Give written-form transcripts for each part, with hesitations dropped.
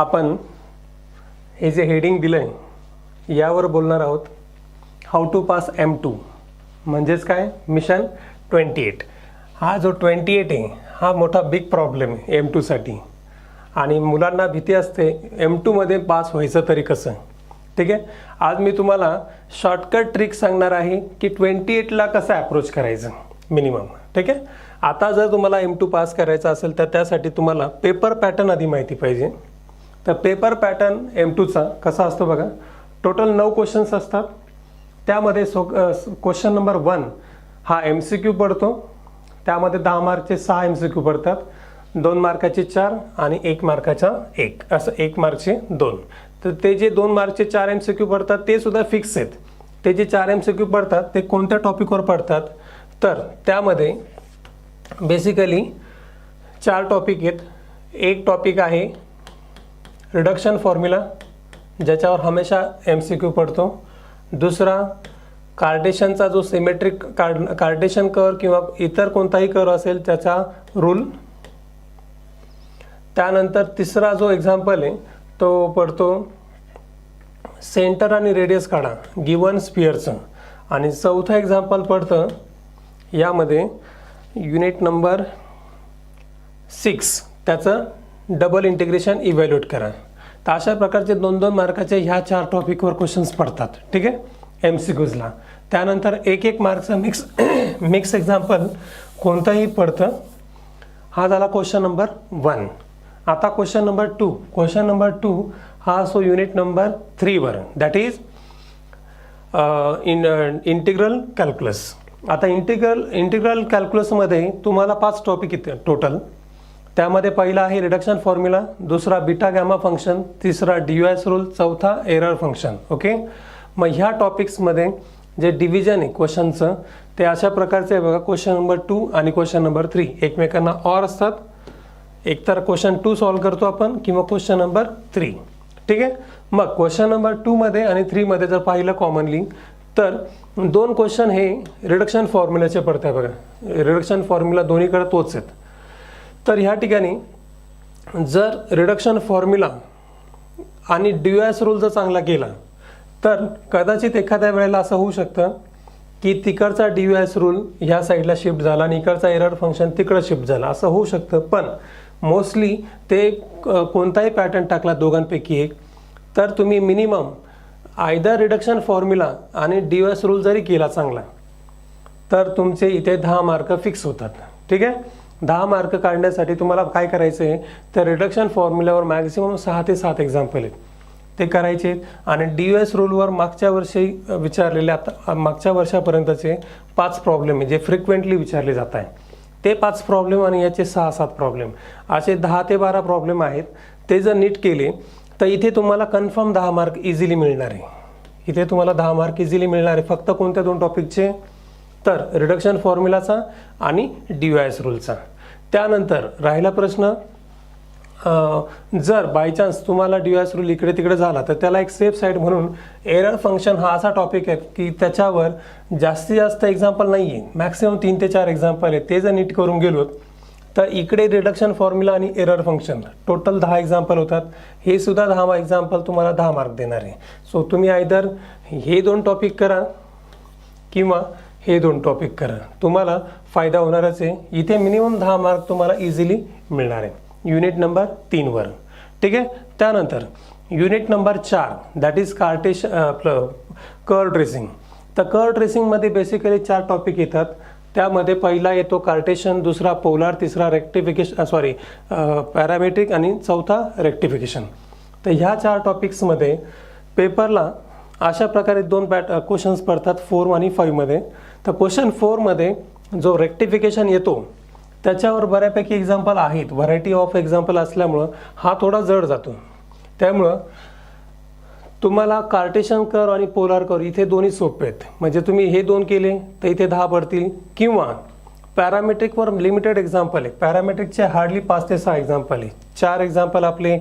आपण हे जे हेडिंग दिलं आहे यावर बोलणार आहोत. हाऊ टू पास M2 म्हणजेच काय, मिशन 28. हा जो 28 आहे हा मोठा बिग प्रॉब्लेम आहे M2साठी. आणि मुलांना भीती असते M2मध्ये पास व्हायचं तरी कसं. ठीक आहे, आज मी तुम्हाला शॉर्टकट ट्रिक सांगणार आहे की 28ला कसं ॲप्रोच करायचं मिनिमम. ठीक आहे, आता जर तुम्हाला M2 पास करायचं असेल तर त्यासाठी तुम्हाला पेपर पॅटर्न आधी माहिती पाहिजे. तर पेपर पॅटर्न M2चा कसा असतो बघा. टोटल 9 क्वेश्चन्स असतात. त्यामध्ये क्वेश्चन नंबर 1 हा MCQ पडतो. त्यामध्ये 10 मार्कचे 6 MCQ पडतात, 2 मार्काचे 4 आणि 1 मार्काचा 1, असं 1 मार्कचे 2. तर ते जे 2 मार्कचे 4 MCQ पडतात ते सुद्धा फिक्स आहेत. ते जे 4 MCQ पडतात ते कोणत्या टॉपिकवर पडतात, तर त्यामध्ये बेसिकली 4 टॉपिक आहेत. एक टॉपिक आहे रिडक्शन फॉर्म्युला, ज्याच्यावर हमेशा MCQ पडतो. दुसरा कार्टेशनचा जो सिमेट्रिक कार्टेशन कर्व किंवा इतर कोणताही कर्व असेल त्याचा रूल. त्यानंतर तिसरा जो एक्झाम्पल आहे तो पडतो सेंटर आणि रेडियस काढा गिवन स्पिअरचं. आणि चौथं एक्झाम्पल पडतं यामध्ये युनिट नंबर 6 त्याचं डबल इंटिग्रेशन इव्हॅल्युएट करा. तर अशा प्रकारचे 2-2 मार्काचे ह्या 4 टॉपिकवर क्वेश्चन्स पडतात. ठीक आहे, MCQजला. त्यानंतर 1-1 मार्कचं मिक्स एक्झाम्पल कोणताही पडतं. हा झाला क्वेश्चन नंबर 1. आता क्वेश्चन नंबर 2. क्वेश्चन नंबर 2 हा असो युनिट नंबर 3वर, दॅट इज इंटिग्रल कॅल्क्युलस. आता इंटिग्रल कॅल्क्युलसमध्ये तुम्हाला 5 टॉपिक येते टोटल. त्यामध्ये पहिला आहे रिडक्शन फॉर्म्युला, दुसरा बीटा गॅमा फंक्शन, तिसरा DUS रूल, चौथा एरर फंक्शन. ओके, मग ह्या टॉपिक्समध्ये जे डिव्हिजन आहे क्वेश्चनचं ते अशा प्रकारचे आहे बघा. क्वेश्चन नंबर 2 आणि क्वेश्चन नंबर 3 एकमेकांना ऑर असतात. एकतर क्वेश्चन 2 सॉल्व्ह करतो आपण किंवा क्वेश्चन नंबर 3. ठीक आहे, मग क्वेश्चन नंबर 2 मध्ये आणि 3 मध्ये जर पाहिलं कॉमनली तर 2 क्वेश्चन हे रिडक्शन फॉर्म्युलाचे पडतात बघा. रिडक्शन फॉर्म्युला दोन्हीकडे तोच आहेत. तर ह्या ठिकाणी जर रिडक्शन फॉर्म्युला आणि DUS रूल जर चांगला केला तर कदाचित एखाद्या वेळेला असं होऊ शकतं की तिकडचा DUS रूल ह्या साईडला शिफ्ट झाला आणि इकडचा एरर फंक्शन तिकडं शिफ्ट झाला, असं होऊ शकतं. पण मोस्टली ते कोणताही पॅटर्न टाकला दोघांपैकी एक, तर तुम्ही मिनिमम आयदर रिडक्शन फॉर्म्युला आणि DUS रूल जरी केला चांगला तर तुमचे इथे 10 मार्क फिक्स होतात. ठीक आहे, 10 मार्क काढण्यासाठी तुम्हाला काय करायचं आहे, तर रिडक्शन फॉर्म्युल्यावर मॅक्सिमम 6 ते 7 एक्झाम्पल आहेत ते करायचे. आणि DUS रूलवर मागच्या वर्षी विचारलेले आता मागच्या वर्षापर्यंतचे 5 प्रॉब्लेम आहे जे फ्रिक्वेंटली विचारले जात आहे. ते 5 प्रॉब्लेम आणि याचे 6-7 प्रॉब्लेम असे 10 ते 12 प्रॉब्लेम आहेत. ते जर नीट केले तर इथे तुम्हाला कन्फर्म 10 मार्क इझिली मिळणार आहे. इथे तुम्हाला 10 मार्क इझिली मिळणार आहे. फक्त कोणत्या 2 टॉपिकचे, तर रिडक्शन फॉर्म्युलाचा आणि DUS रूलचा. त्यानंतर राहिला प्रश्न, जर बाय चान्स तुम्हाला DUS रूल इकडे तिकडे झाला तर त्याला एक सेफ साईड म्हणून एरर फंक्शन हा असा टॉपिक आहे की त्याच्यावर जास्तीत जास्त एक्झाम्पल नाही आहे, मॅक्सिमम 3 ते 4 एक्झाम्पल आहे. ते जर नीट करून गेलो तर इकडे रिडक्शन फॉर्म्युला आणि एरर फंक्शन टोटल 10 एक्झाम्पल होतात. हे सुद्धा 10 एक्झाम्पल तुम्हाला 10 मार्क देणार आहे. सो तुम्ही आयदर हे 2 टॉपिक करा किंवा हे 2 टॉपिक करा, तुम्हाला फायदा होणारच आहे. इथे मिनिमम 10 मार्क तुम्हाला इझिली मिळणार आहे युनिट नंबर 3वर. ठीक आहे, त्यानंतर unit number 4 that is curve tracing. तर कर्व ट्रेसिंगमध्ये बेसिकली 4 टॉपिक येतात. त्यामध्ये पहिला येतो कार्टेशन, दुसरा पोलार, तिसरा पॅरामेट्रिक आणि चौथा रेक्टिफिकेशन. तर ह्या 4 टॉपिक्समध्ये पेपरला अशा प्रकारे 2 क्वेश्चन्स पडतात 4 आणि 5 मध्ये. तर क्वेश्चन 4 मध्ये जो रेक्टिफिकेशन येतो त्याच्यावर बऱ्यापैकी एक्झाम्पल आहेत, व्हरायटी ऑफ एक्झाम्पल असल्यामुळं हा थोडा जड जातो. त्यामुळं तुम्हाला कार्टेशन कर्व आणि पोलार कर्व इथे दोन्ही सोपे आहेत. म्हणजे तुम्ही हे 2 केले तर इथे 10 पडतील. किंवा पॅरामेट्रिकवर लिमिटेड एक्झाम्पल आहे, पॅरामेट्रिकचे हार्डली 5 ते 6 एक्झाम्पल आहे. 4 एक्झाम्पल आपले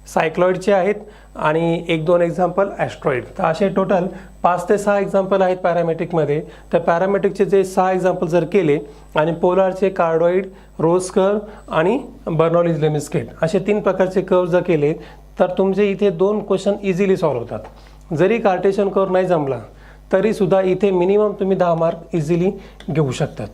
सायक्लॉइडचे आहेत आणि 1-2 एक्झाम्पल ॲस्ट्रॉइड. तर असे टोटल 5 ते 6 एक्झाम्पल आहेत पॅरामेट्रिकमध्ये. तर पॅरामेट्रिकचे जे 6 एक्झाम्पल जर केले आणि पोलारचे कार्डॉइड, रोज कर्व आणि बर्नौलीज लेमिस्केट असे 3 प्रकारचे कर्व जर केले तर तुमचे इथे 2 क्वेश्चन इझिली सॉल्व्ह होतात. जरी कार्टेशियन कर्व नाही जमला तरीसुद्धा इथे मिनिमम तुम्ही 10 मार्क इझिली घेऊ शकतात.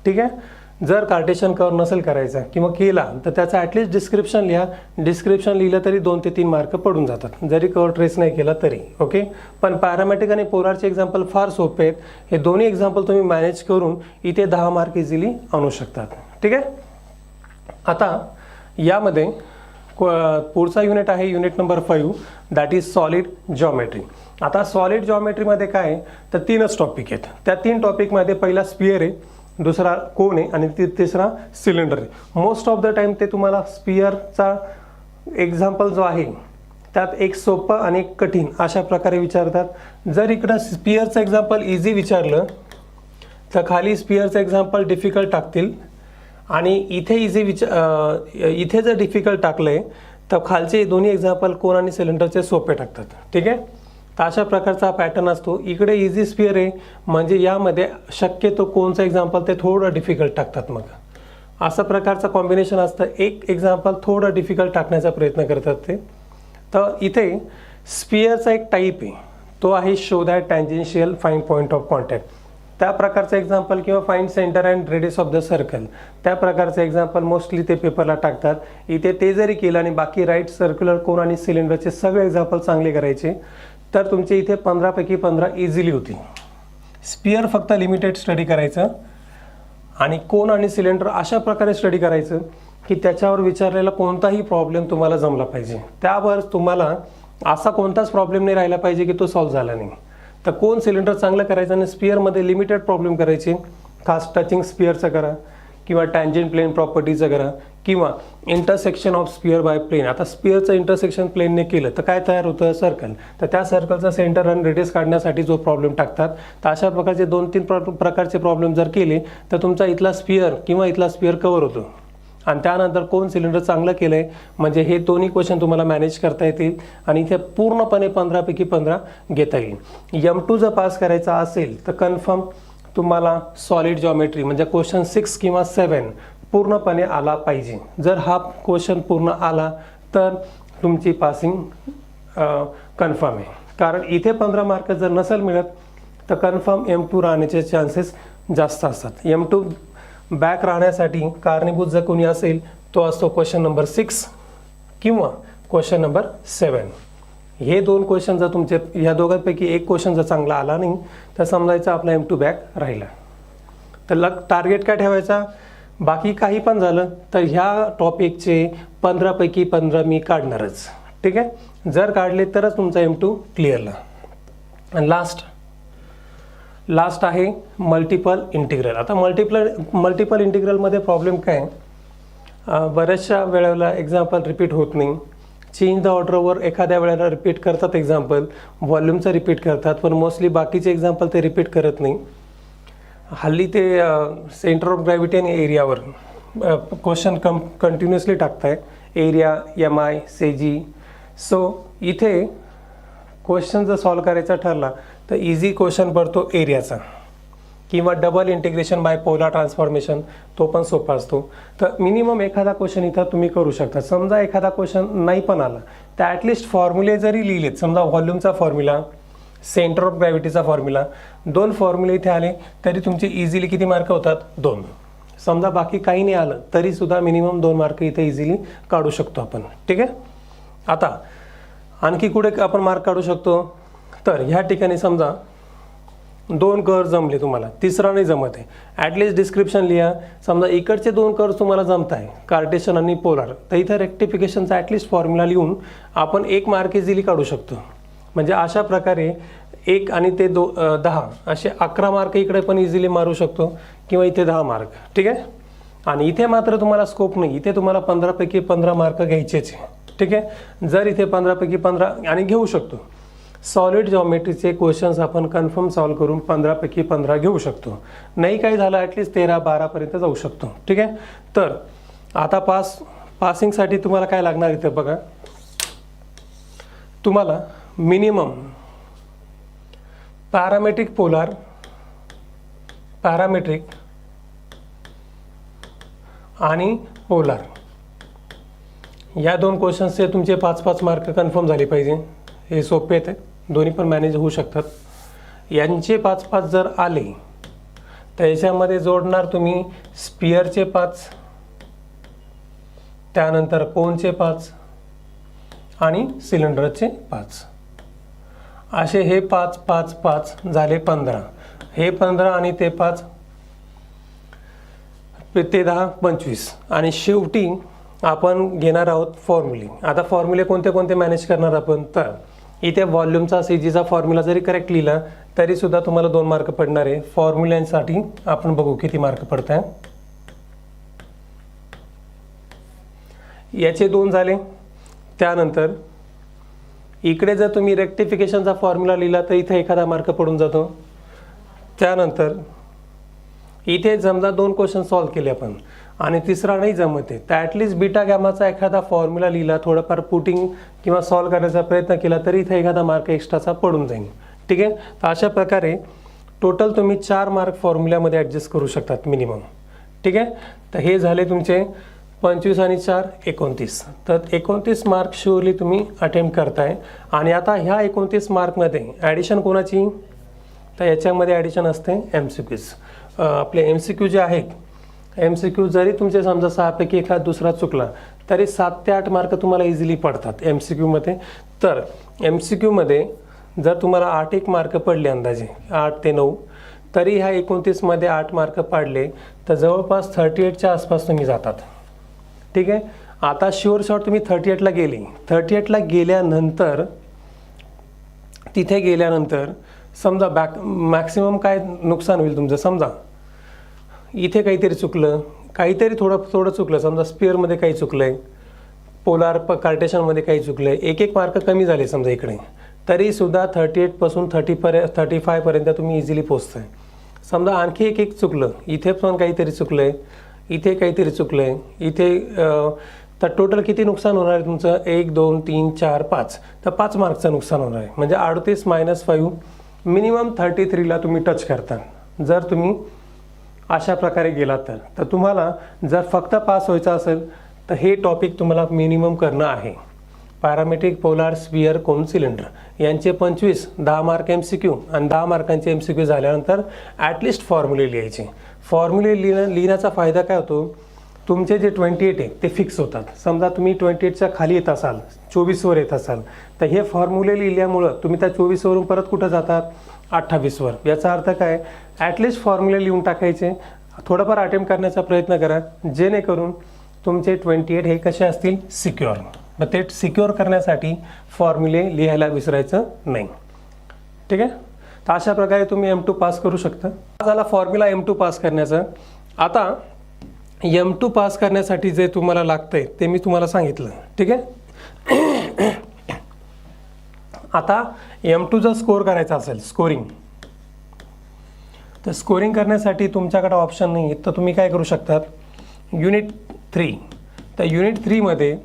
ठीक आहे. जर कार्टेशियन कर्व नसेल करायचा किंवा केला तर त्याचं ॲटलिस्ट डिस्क्रिप्शन लिहा. डिस्क्रिप्शन लिहिलं तरी 2 ते 3 मार्क पडून जातात जरी कर्व ट्रेस नाही केला तरी. ओके. पण पॅरामेट्रिक आणि पोलारचे एक्झाम्पल फार सोपे आहेत. हे दोन्ही एक्झाम्पल तुम्ही मॅनेज करून इथे 10 मार्क इझिली आणू शकतात. ठीक आहे. आता यामध्ये पुढचा युनिट आहे unit number 5, that is solid geometry. आता सॉलिड जॉमेट्रीमध्ये काय तर 3च टॉपिक आहेत. त्या 3 टॉपिकमध्ये पहिला स्पियर आहे, दुसरा कोन आहे आणि तिसरा सिलेंडर आहे. मोस्ट ऑफ द टाइम ते तुम्हाला स्पियरचा एक्झाम्पल जो आहे त्यात एक सोपं आणि एक कठीण अशा प्रकारे विचारतात. जर इकडं स्पियरचं एक्झाम्पल इझी विचारलं तर खाली स्पियरचं एक्झाम्पल डिफिकल्ट टाकतील आणि इथे इथे जर डिफिकल्ट टाकलंय तर खालचे दोन्ही एक्झाम्पल कोन आणि सिलेंडरचे सोपे टाकतात. ठीक आहे. तर अशा प्रकारचा पॅटर्न असतो. इकडे इझी स्पियर आहे म्हणजे यामध्ये शक्यतो कोणचं एक्झाम्पल ते थोडं डिफिकल्ट टाकतात. मग असा प्रकारचं कॉम्बिनेशन असतं. एक एक्झाम्पल थोडं डिफिकल्ट टाकण्याचा प्रयत्न करतात ते. तर इथे स्पियरचा एक टाईप आहे तो आहे show that tangential find point of contact. त्या प्रकारचं एक्झाम्पल किंवा find centre and radius of the circle त्या प्रकारचं एक्झाम्पल मोस्टली ते पेपरला टाकतात. इथे ते जरी केलं आणि बाकी राईट, सर्क्युलर, कोन आणि सिलेंडरचे सगळे एक्झाम्पल चांगले करायचे तर तुमचे इथे 15 पैकी 15 इझिली होतील. स्पियर फक्त लिमिटेड स्टडी करायचं आणि कोन आणि सिलेंडर अशा प्रकारे स्टडी करायचं की त्याच्यावर विचारलेला कोणताही प्रॉब्लेम तुम्हाला जमला पाहिजे. त्यावर तुम्हाला असा कोणताच प्रॉब्लेम नाही राहिला पाहिजे की तो सॉल्व्ह झाला नाही. तर कोन सिलेंडर चांगलं करायचं आणि स्पियरमध्ये लिमिटेड प्रॉब्लेम करायचे. खास टचिंग स्पियरचं करा किंवा टँजंट प्लेन प्रॉपर्टीचं करा किंवा intersection of sphere by plane. आता स्पियरचं इंटरसेक्शन प्लेनने केलं तर काय तयार होतं सर्कल. तर त्या सर्कलचा सेंटर आणि रेडियस काढण्यासाठी जो प्रॉब्लेम टाकतात तर अशा प्रकारचे 2-3 प्रकारचे प्रॉब्लेम जर केले तर तुमचा इथला स्पियर किंवा इथला स्पियर कव्हर होतो. आणि त्यानंतर कोन सिलेंडर चांगलं केलं आहे म्हणजे हे दोन्ही क्वेश्चन तुम्हाला मॅनेज करता येतील आणि इथे पूर्णपणे 15 पैकी 15 घेता येईल. M2 जर पास करायचा असेल तर कन्फर्म तुम्हाला सॉलिड जॉमेट्री म्हणजे क्वेश्चन 6 किंवा 7 पूर्णपणे आला पाहिजे. जर हा क्वेश्चन पूर्ण आला तर तुमची पासिंग कन्फर्म आहे. कारण इथे 15 मार्क जर नसेल मिळत तर कन्फर्म M2 राहण्याचे चान्सेस जास्त असतात. M2 बॅक राहण्यासाठी कारणीभूत जर कोणी असेल तो असतो क्वेश्चन नंबर 6 किंवा क्वेश्चन नंबर 7. हे 2 क्वेश्चन जर तुमचे ह्या दोघांपैकी एक क्वेश्चन जर चांगला आला नाही तर समजायचं आपला M2 बॅक राहिला. तर टार्गेट काय ठेवायचा, बाकी काही पण झालं तर ह्या टॉपिकचे 15 पैकी 15 मी काढणारच. ठीक आहे. जर काढले तरच तुमचा M2 क्लिअरला. आणि लास्ट आहे मल्टिपल इंटिग्रल. आता मल्टिपल इंटिग्रलमध्ये प्रॉब्लेम काय, बऱ्याचशा वेळेला एक्झाम्पल रिपीट होत नाही. चेंज द ऑर्डरवर एखाद्या वेळेला रिपीट करतात एक्झाम्पल, व्हॉल्यूमचं रिपीट करतात पण मोस्टली बाकीचे एक्झाम्पल ते रिपीट करत नाही. हल्ली ते सेंटर ऑफ ग्रॅव्हिटी आणि एरियावर क्वेश्चन कंटिन्युअसली टाकताय. Area, MI, CG. सो इथे क्वेश्चन जर सॉल्व करायचा ठरला तर इझी क्वेश्चन पडतो एरियाचा किंवा double integration by polar transformation, तो पण सोपा असतो. तर मिनिमम एखादा क्वेश्चन इथं तुम्ही करू शकता. समजा एखादा क्वेश्चन नाही पण आला तर ॲटलिस्ट फॉर्म्युले जरी लिहिलेत, समजा व्हॉल्यूमचा फॉर्म्युला, सेंटर ऑफ ग्रॅव्हिटीचा फॉर्म्युला, 2 फॉर्म्युले इथे आले तरी तुमचे इझिली किती मार्क होतात, 2. समजा बाकी काही नाही आलं तरीसुद्धा मिनिमम 2 मार्क इथे इझिली काढू शकतो आपण. ठीक आहे. आता आणखी कुठे आपण मार्क काढू शकतो तर ह्या ठिकाणी समजा 2 कर्व जमले तुम्हाला, तिसरा नाही जमत आहे, ॲटलिस्ट डिस्क्रिप्शन लिहा. समजा इकडचे 2 कर्व तुम्हाला जमत आहे कार्टेशियन आणि पोलार, तर इथं रेक्टिफिकेशनचा ॲटलिस्ट फॉर्म्युला लिहून आपण 1 मार्क इझिली काढू शकतो. म्हणजे अशा प्रकारे 1 आणि ते 10 असे 11 मार्क इकडे पण इझिली मारू शकतो किंवा इथे 10 मार्क. ठीक आहे. आणि इथे मात्र तुम्हाला स्कोप नाही, इथे तुम्हाला 15 पैकी 15 मार्क घ्यायचेच आहे. ठीक आहे. जर इथे 15 पैकी 15 आणि घेऊ शकतो. सॉलिड जॉमेट्रीचे क्वेश्चन्स आपण कन्फर्म सॉल्व करून 15 पैकी 15 घेऊ शकतो. नाही काही झालं ॲटलिस्ट 13-12 पर्यंत जाऊ शकतो. ठीक आहे. तर आता पासिंगसाठी तुम्हाला काय लागणार इथे बघा, तुम्हाला मिनिमम पॅरामेट्रिक पोलार, पॅरामेट्रिक आणि पोलार या दोन क्वेश्चन्सचे तुमचे 5-5 मार्क कन्फर्म झाले पाहिजे. हे सोपे आहेत, दोन्ही पण मॅनेज होऊ शकतात. यांचे 5-5 जर आले तर याच्यामध्ये जोडणार तुम्ही स्पियरचे 5, त्यानंतर कोनचे 5 आणि सिलेंडरचे 5. असे हे 5-5-5 झाले 15. हे 15 आणि ते 5 ते 10 25. आणि शेवटी आपण घेणार आहोत फॉर्म्युले. आता फॉर्म्युले कोणते कोणते मॅनेज करणार आपण, तर इथे व्हॉल्यूमचा CGचा फॉर्म्युला जरी करेक्ट लिहिला तरी सुद्धा तुम्हाला 2 मार्क पडणार आहे. फॉर्म्युल्यांसाठी आपण बघू किती मार्क पडत आहे. याचे 2 झाले. त्यानंतर इकडे जर तुम्ही रेक्टिफिकेशनचा फॉर्म्युला लिहिला तर इथे एखादा मार्क पडून जातो. त्यानंतर इथे समजा 2 क्वेश्चन सॉल्व केले आपण आणि तिसरा नाही जमत आहे तर ॲटलिस्ट बीटा गॅमाचा एखादा फॉर्म्युला लिहिला, थोडंफार पुटिंग किंवा सॉल्व करण्याचा प्रयत्न केला तरी इथे एखादा मार्क एक्स्ट्राचा पडून जाईल. ठीक आहे. तर अशा प्रकारे टोटल तुम्ही 4 मार्क फॉर्म्युल्यामध्ये ॲडजस्ट करू शकतात मिनिमम. ठीक आहे. तर हे झाले तुमचे 25 आणि 4 29. तर 29 मार्क शुअरली तुम्ही अटेम्प्ट करताय. आणि आता ह्या 29 मार्कमध्ये ॲडिशन कोणाची, तर याच्यामध्ये ॲडिशन असते MCQs. आपले MCQ जे आहेत, MCQ जरी तुमचे समजा 6 पैकी एखादा दुसरा चुकला तरी 7 ते 8 मार्क तुम्हाला इझिली पडतात MCQमध्ये. तर MCQमध्ये जर तुम्हाला 8 मार्क पडले अंदाजे 8 ते 9 तरी ह्या 29मध्ये 8 मार्क पाडले तर जवळपास 38च्या आसपास तुम्ही जातात. ठीक आहे. आता शुअर शॉट तुम्ही 38ला गेले. 38ला गेल्यानंतर तिथे गेल्यानंतर समजा मॅक्सिमम काय नुकसान होईल तुमचं, समजा इथे काहीतरी चुकलं, काहीतरी थोडं चुकलं, समजा स्पिअरमध्ये काही चुकलं आहे, पोलार कार्टेशनमध्ये काही चुकलं आहे, 1-1 मार्क कमी झाले समजा इकडे, तरीसुद्धा 38पासून 35पर्यंत तुम्ही इझिली पोचताय. समजा आणखी एक चुकलं, इथे पण काहीतरी चुकलं आहे, इथे काहीतरी चुकलं आहे, इथे तर टोटल किती नुकसान होणार आहे तुमचं, 1 2 3 4 5, तर 5 मार्कचं नुकसान होणार आहे. म्हणजे 38 - 5 मिनिमम 33ला तुम्ही टच करता जर तुम्ही अशा प्रकारे गेलात तर तुम्हाला जर फक्त पास व्हायचं असेल तर हे टॉपिक तुम्हाला मिनिमम करणं आहे. Parametric, polar, sphere, cone, cylinder यांचे 25, 10 मार्क MCQ आणि 10 मार्कांचे MCQ झाल्यानंतर ॲटलिस्ट फॉर्म्युले लिहायचे. फॉर्म्युले लिहिण्याचा फायदा काय होतो, तुमचे जे 28 आहे ते फिक्स होतात. समजा तुम्ही 28च्या खाली येत असाल, 24वर येत असाल तर हे फॉर्म्युले लिहिल्यामुळं तुम्ही त्या 24वरून परत कुठं जातात, 28वर. याचा अर्थ काय, ॲटलिस्ट फॉर्म्युले लिहून टाकायचे, थोडंफार अटेम्प्ट करण्याचा प्रयत्न करा जेणेकरून तुमचे 28 हे कसे असतील, सिक्युअर. मग ते सिक्युअर करण्यासाठी फॉर्म्युले लिहायला विसरायचं नाही. ठीक आहे. तर अशा प्रकारे तुम्ही M2 पास करू शकता. झाला फॉर्म्युला M2 पास करण्याचं. आता M2 पास करण्यासाठी जे तुम्हाला लागतंय ते मी तुम्हाला सांगितलं. ठीक आहे. आता M2 जर स्कोर करायचा असेल, स्कोरिंग, तर स्कोरिंग करण्यासाठी तुमच्याकडे ऑप्शन नाही आहे. तर तुम्ही काय करू शकतात, युनिट 3. तर युनिट 3मध्ये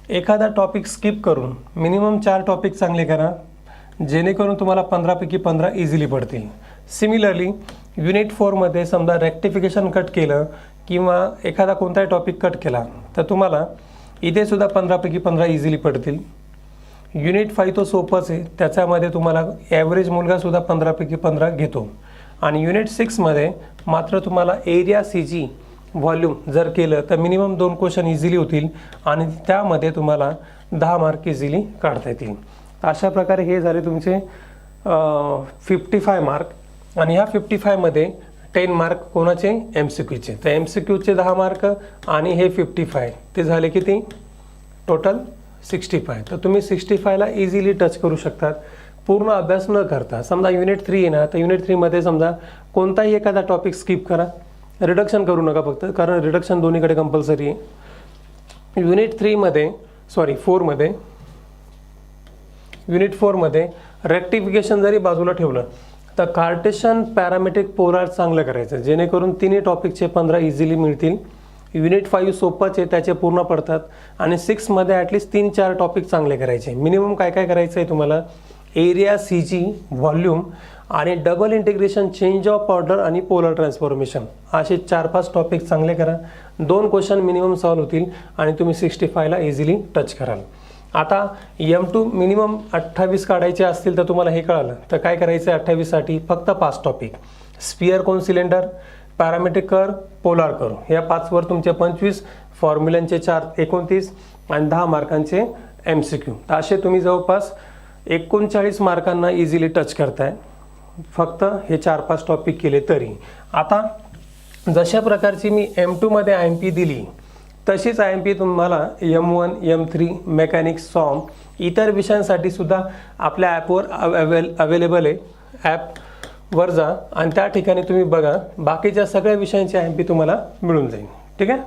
एखादा टॉपिक स्किप करून मिनिमम 4 टॉपिक चांगले करा जेणेकरून तुम्हाला 15 पैकी 15 इझिली पडतील. सिमिलरली युनिट 4मध्ये समजा रेक्टिफिकेशन कट केलं किंवा एखादा कोणताही टॉपिक कट केला तर तुम्हाला इथे सुद्धा 15 पैकी 15 इझिली पडतील. युनिट 5 तो सोपंच आहे, त्याच्यामध्ये तुम्हाला ॲव्हरेज मुलगासुद्धा 15 पैकी 15 घेतो. आणि युनिट 6मध्ये मात्र तुम्हाला एरिया CG व्हॉल्यूम जर केलं तर मिनिमम 2 क्वेश्चन इझिली होतील आणि त्यामध्ये तुम्हाला 10 मार्क इझिली काढता येतील. अशा प्रकारे हे झाले तुमचे 55 मार्क. आणि ह्या 55मध्ये 10 मार्क कोणाचे, MCQचे. तर MCQचे 10 मार्क आणि हे 55 ते झाले किती, टोटल 65. तर तुम्ही 65ला इझिली टच करू शकतात पूर्ण अभ्यास न करता. समजा युनिट 3 आहे ना, तर युनिट 3मध्ये समजा कोणताही एखादा टॉपिक स्किप करा, रिडक्शन करू नका फक्त, कारण रिडक्शन दोन्हीकडे कंपल्सरी आहे. युनिट 4मध्ये युनिट 4मध्ये रेक्टिफिकेशन जरी बाजूला ठेवलं तर कार्टेशन, पॅरामेट्रिक, पोलार चांगलं करायचं जेणेकरून तिन्ही टॉपिकचे 15 इझिली मिळतील. युनिट 5 सोपंच आहे, त्याचे पूर्ण पडतात. आणि 6मध्ये ॲटलिस्ट 3-4 टॉपिक चांगले करायचे. मिनिमम काय काय करायचं आहे तुम्हाला, एरिया CG व्हॉल्यूम आणि double integration, change of order आणि पोलर ट्रान्सफॉर्मेशन, असे 4-5 टॉपिक चांगले करा. 2 क्वेश्चन मिनिमम सॉल्व्ह होतील आणि तुम्ही 65ला इझिली टच कराल. आता M2 मिनिमम 28 काढायचे असतील तर तुम्हाला हे कळालं तर काय करायचं आहे. 28साठी फक्त 5 topic, sphere cone cylinder, parametric curve, polar curve, या 5वर तुमचे 25, फॉर्म्युलांचे 4 29 आणि 10 मार्कांचे MCQ. तर असे तुम्ही जवळपास 39 मार्कांना इझिली टच करताय फक्त हे 4-5 टॉपिक केले तरी. आता जशा प्रकारची मी M2 मध्ये IMP दिली तशीच IMP तुम्हाला M1, M3, मेकॅनिक्स, सॉम, इतर विषयांसाठी सुद्धा आपल्या ॲपवर अवेलेबल आहे. ॲपवर जा आणि त्या ठिकाणी तुम्ही बघा, बाकीच्या सगळ्या विषयांची IMP तुम्हाला मिळून जाईल. ठीक आहे.